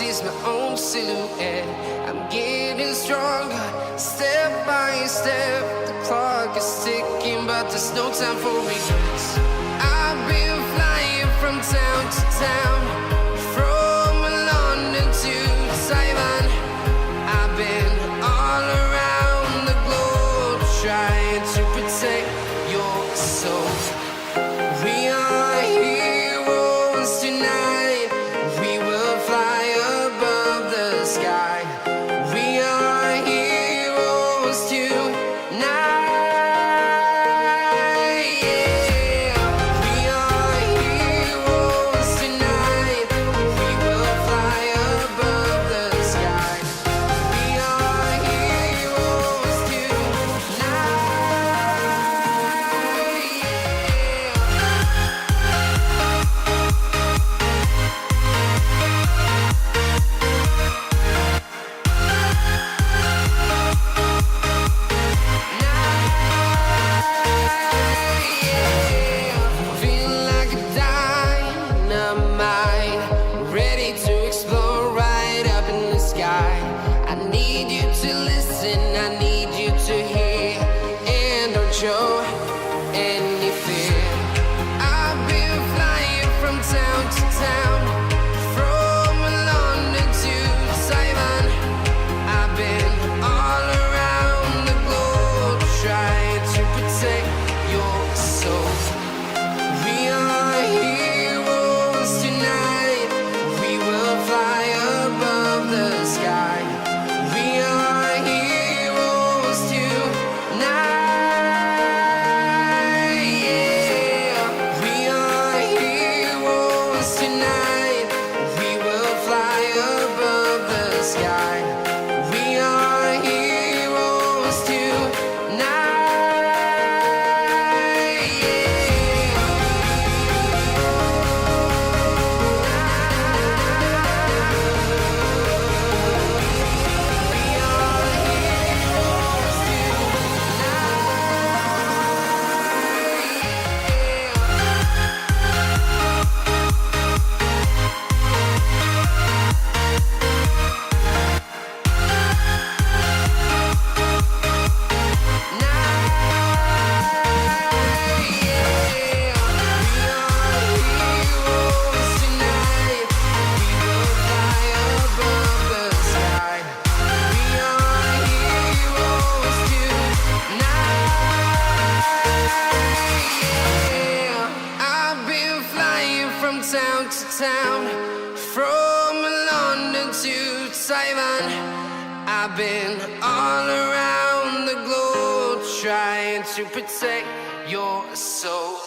sees my own silhouette. I'm getting stronger, step by step. The clock is ticking, but there's no time for regrets. I've been flying from town to town, from London to Taiwan. I've been all around the globe, trying to protect your soul. We are heroes tonight. We will fly above the sky. We are heroes tonight. Yeah. We are heroes tonight. We will fly above the sky. We are heroes tonight. Feeling like a dynamite, ready to explode right up in the sky. I need you to listen, I need you to hear, and don't show any fear. I've been flying from town to town, from London to Taiwan. I've been all around the globe, trying to protect your soul. We are heroes tonight. We will fly above the sky. We are heroes tonight. Yeah. We are heroes tonight. We will fly above the sky. We are heroes tonight. I've been flying from town to town, from London to Taiwan. I've been all around the globe, trying to protect your soul.